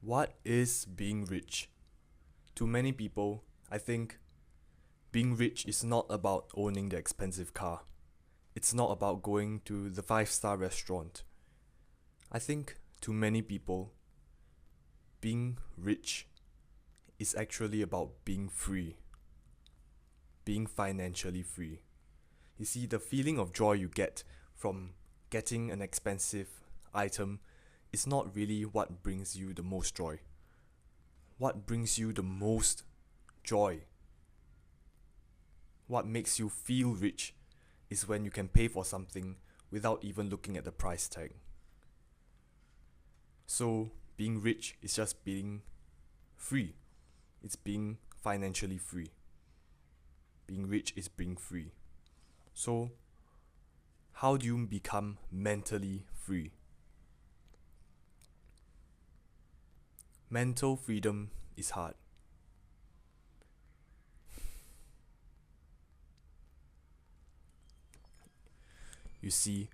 What is being rich? To many people, I think being rich is not about owning the expensive car. It's not about going to the five-star restaurant. I think to many people, being rich is actually about being free, being financially free. You see, the feeling of joy you get from getting an expensive item is not really what brings you the most joy. What brings you the most joy, what makes you feel rich, is when you can pay for something without even looking at the price tag. So, being rich is just being free. It's being financially free. Being rich is being free. So, how do you become mentally free? Mental freedom is hard. You see,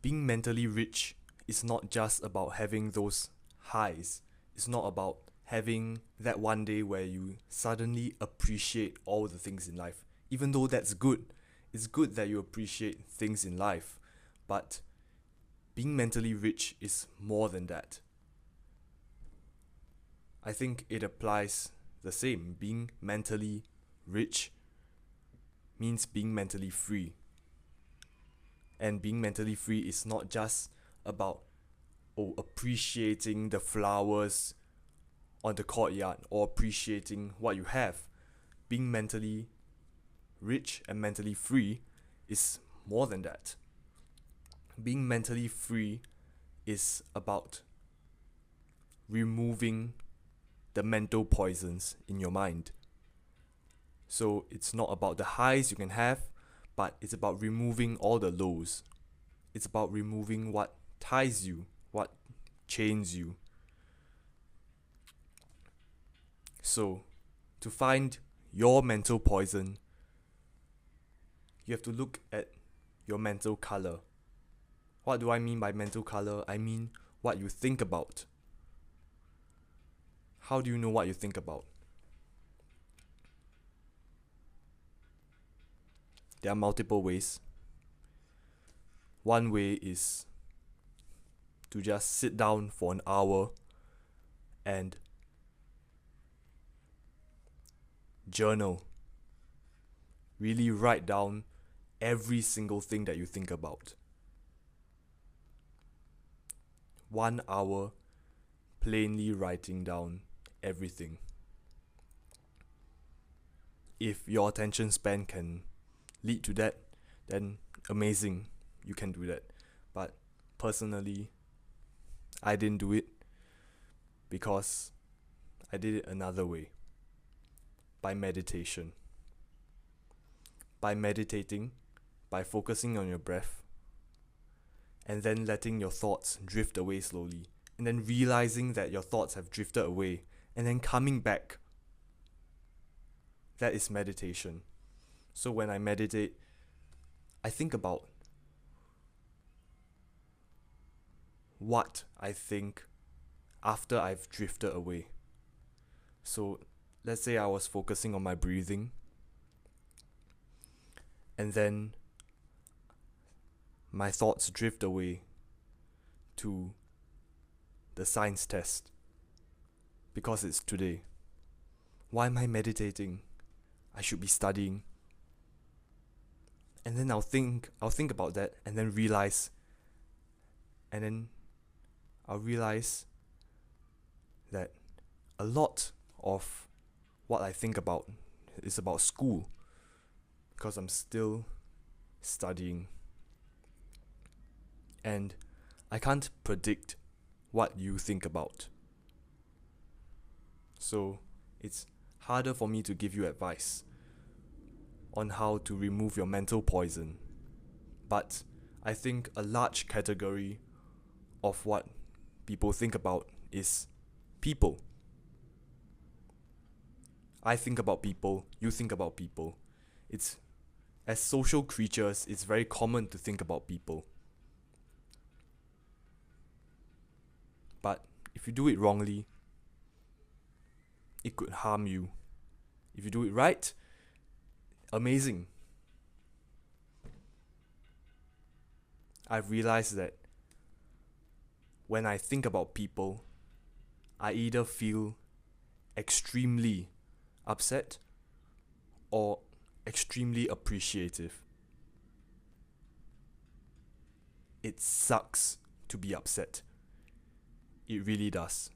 being mentally rich is not just about having those highs. It's not about having that one day where you suddenly appreciate all the things in life. Even though that's good, it's good that you appreciate things in life. But being mentally rich is more than that. I think it applies the same. Being mentally rich means being mentally free. And being mentally free is not just about appreciating the flowers on the courtyard or appreciating what you have. Being mentally rich and mentally free is more than that. Being mentally free is about removing the mental poisons in your mind. So it's not about the highs you can have, but it's about removing all the lows. It's about removing what ties you, what chains you. So, to find your mental poison, you have to look at your mental color. What do I mean by mental color? I mean what you think about. How do you know what you think about? There are multiple ways. One way is to just sit down for an hour and journal. Really write down every single thing that you think about. 1 hour plainly writing down everything. If your attention span can lead to that, then amazing, you can do that. But personally, I didn't do it because I did it another way, by meditation. By meditating, by focusing on your breath, and then letting your thoughts drift away slowly, and then realizing that your thoughts have drifted away, and then coming back. That is meditation. So when I meditate, I think about what I think after I've drifted away. So let's say I was focusing on my breathing, and then my thoughts drift away to the science test because it's today. Why am I meditating? I should be studying. And then I'll think about that, and then I'll realize that a lot of what I think about is about school, because I'm still studying. And I can't predict what you think about. So it's harder for me to give you advice on how to remove your mental poison. But I think a large category of what people think about is people. I think about people, you think about people. As social creatures, it's very common to think about people. But If you do it wrongly, it could harm you. If you do it right, amazing. I've realized that when I think about people, I either feel extremely upset or extremely appreciative. It sucks to be upset. It really does.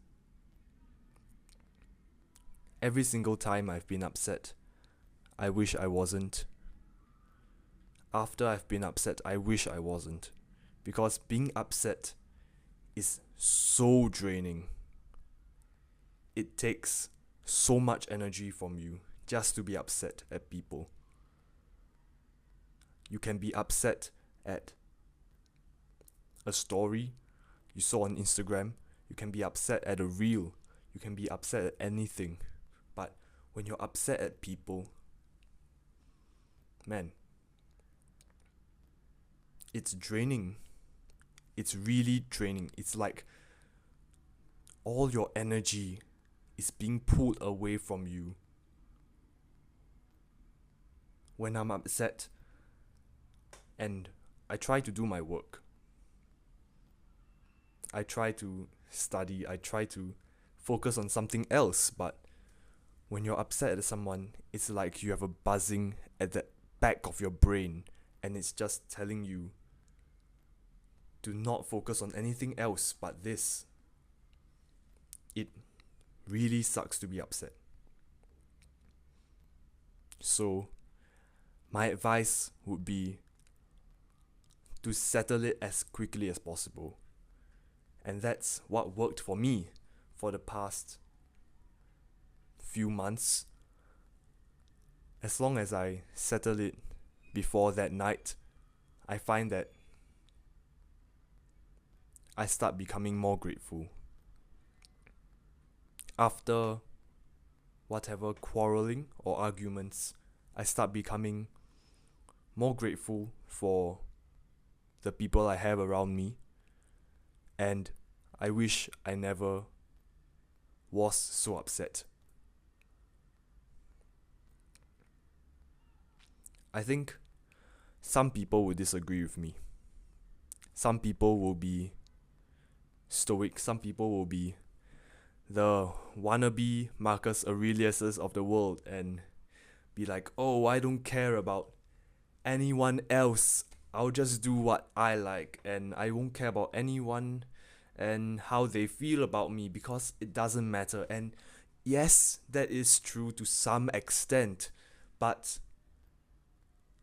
Every single time I've been upset, I wish I wasn't. After I've been upset, I wish I wasn't. Because being upset is so draining. It takes so much energy from you just to be upset at people. You can be upset at a story you saw on Instagram. You can be upset at a reel. You can be upset at anything. But when you're upset at people, man, it's draining. It's really draining. It's like all your energy is being pulled away from you. When I'm upset and I try to do my work, I try to study, I try to focus on something else, but when you're upset at someone, it's like you have a buzzing at the back of your brain and it's just telling you, do not focus on anything else but this. It really sucks to be upset. So, my advice would be to settle it as quickly as possible. And that's what worked for me for the past few months. As long as I settle it before that night, I find that I start becoming more grateful. After whatever quarreling or arguments, I start becoming more grateful for the people I have around me, and I wish I never was so upset. I think some people will disagree with me. Some people will be stoic, some people will be the wannabe Marcus Aureliuses of the world and be like, oh, I don't care about anyone else. I'll just do what I like and I won't care about anyone and how they feel about me because it doesn't matter. And yes, that is true to some extent, but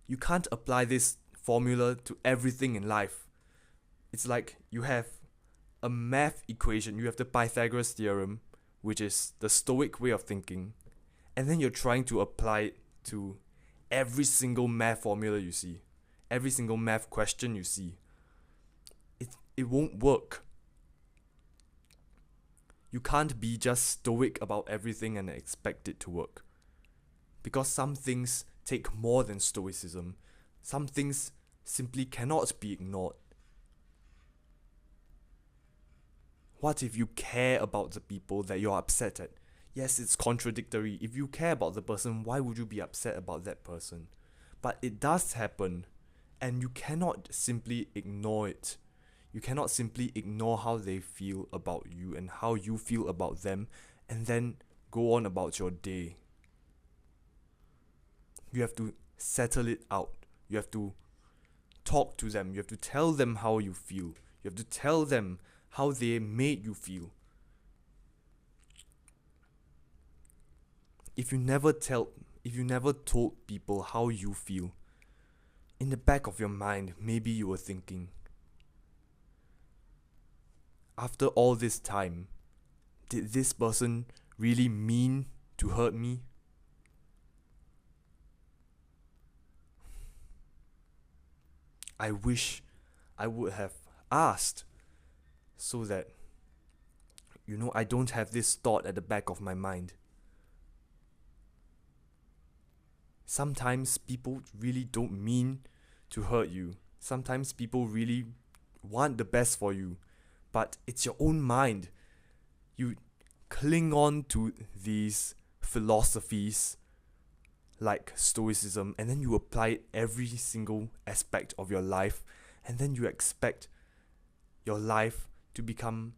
you can't apply this formula to everything in life. It's like you have a math equation, you have the Pythagoras theorem, which is the Stoic way of thinking, and then you're trying to apply it to every single math formula you see, every single math question you see. It won't work. You can't be just stoic about everything and expect it to work. Because some things take more than stoicism. Some things simply cannot be ignored. What if you care about the people that you're upset at? Yes, it's contradictory. If you care about the person, why would you be upset about that person? But it does happen, and you cannot simply ignore it. You cannot simply ignore how they feel about you and how you feel about them, and then go on about your day. You have to settle it out. You have to talk to them. You have to tell them how you feel. You have to tell them how they made you feel. If you never told people how you feel, in the back of your mind, maybe you were thinking, after all this time, did this person really mean to hurt me? I wish I would have asked so that, I don't have this thought at the back of my mind. Sometimes people really don't mean to hurt you. Sometimes people really want the best for you. But it's your own mind You cling on to these philosophies like Stoicism, and then you apply it every single aspect of your life, and then you expect your life to become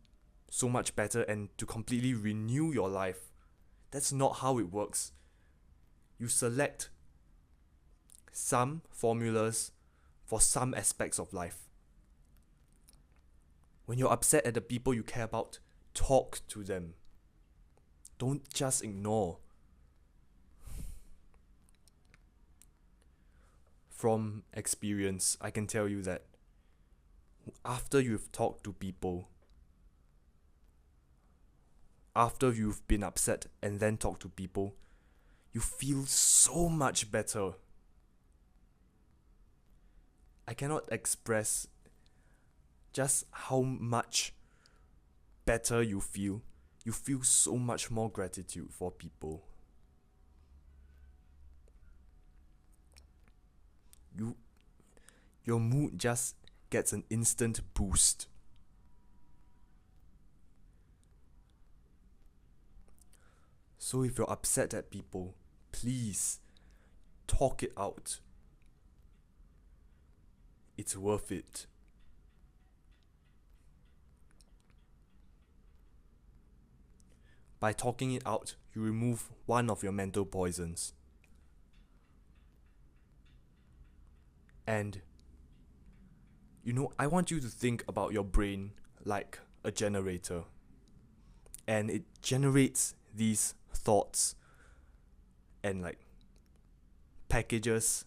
so much better and to completely renew your life. That's not how it works. You select some formulas for some aspects of life. When you're upset at the people you care about, talk to them. Don't just ignore. From experience, I can tell you that after you've talked to people, after you've been upset and then talked to people, you feel so much better. I cannot express just how much better you feel. You feel so much more gratitude for people. Your mood just gets an instant boost. So if you're upset at people, please talk it out. It's worth it. By talking it out, you remove one of your mental poisons. And, I want you to think about your brain like a generator. And it generates these thoughts and packages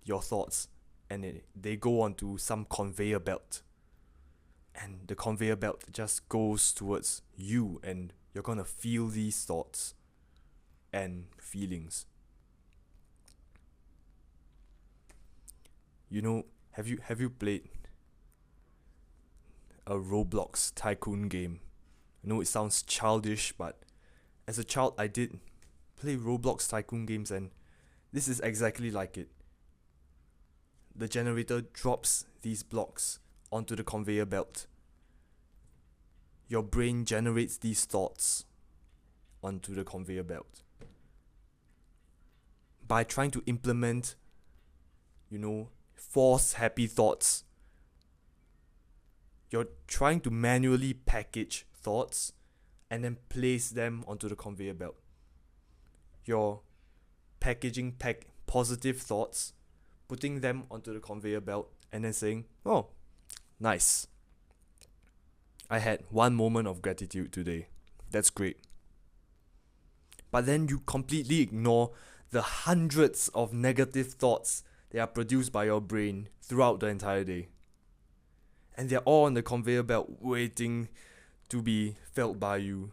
your thoughts, and they go onto some conveyor belt. And the conveyor belt just goes towards you, and you're gonna feel these thoughts and feelings. Have you played a Roblox tycoon game? I know it sounds childish, but as a child I did play Roblox tycoon games, and this is exactly like it. The generator drops these blocks onto the conveyor belt. Your brain generates these thoughts onto the conveyor belt. By trying to implement, false happy thoughts, you're trying to manually package thoughts and then place them onto the conveyor belt. You're packaging positive thoughts, putting them onto the conveyor belt, and then saying, oh, nice. I had one moment of gratitude today. That's great. But then you completely ignore the hundreds of negative thoughts that are produced by your brain throughout the entire day. And they're all on the conveyor belt waiting to be felt by you.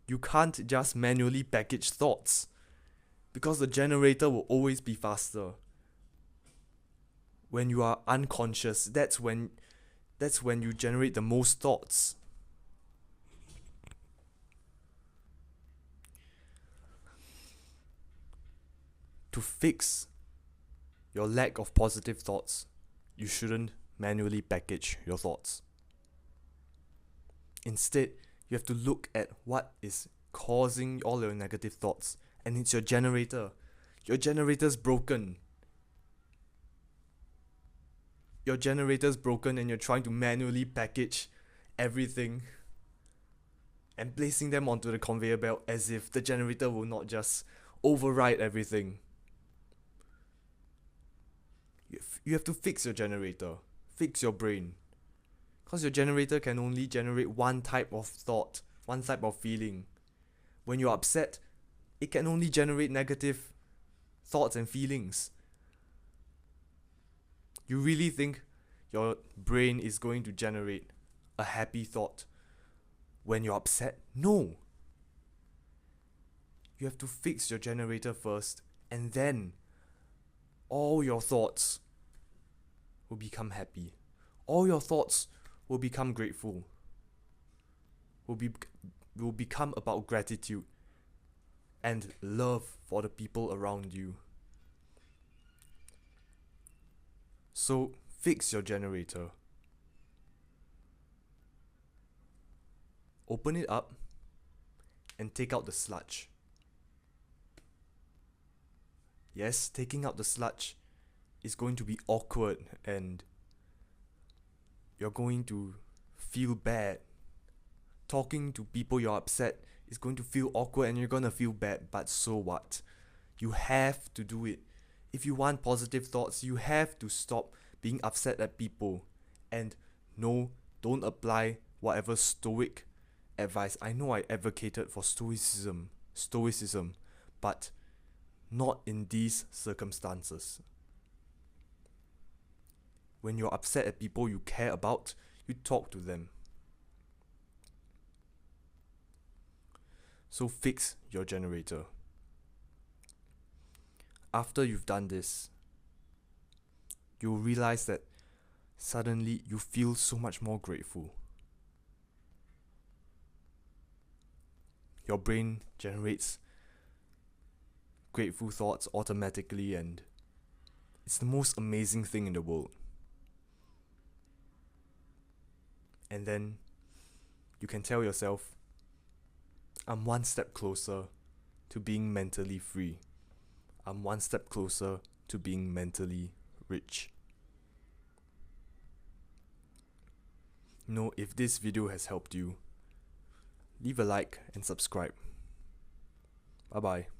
You can't just manually package thoughts, because the generator will always be faster. When you are unconscious, that's when you generate the most thoughts. To fix your lack of positive thoughts, you shouldn't manually package your thoughts. Instead, you have to look at what is causing all your negative thoughts, and it's your generator. Your generator's broken. Your generator's broken, and you're trying to manually package everything and placing them onto the conveyor belt as if the generator will not just override everything. You have to fix your generator. Fix your brain. Because your generator can only generate one type of thought, one type of feeling. When you're upset, it can only generate negative thoughts and feelings. You really think your brain is going to generate a happy thought when you're upset? No. You have to fix your generator first, and then all your thoughts will become happy. All your thoughts will become grateful. Will become about gratitude and love for the people around you. So fix your generator. open it up and take out the sludge. Yes, taking out the sludge is going to be awkward and you're going to feel bad. Talking to people you're upset is going to feel awkward and you're going to feel bad, but so what? You have to do it. If you want positive thoughts, you have to stop being upset at people. And no, don't apply whatever stoic advice. I know I advocated for stoicism, but not in these circumstances. When you're upset at people you care about, you talk to them. So fix your generator. After you've done this, you'll realize that suddenly you feel so much more grateful. Your brain generates grateful thoughts automatically, and it's the most amazing thing in the world. And then you can tell yourself, I'm one step closer to being mentally free. I'm one step closer to being mentally rich. If this video has helped you, leave a like and subscribe. Bye bye.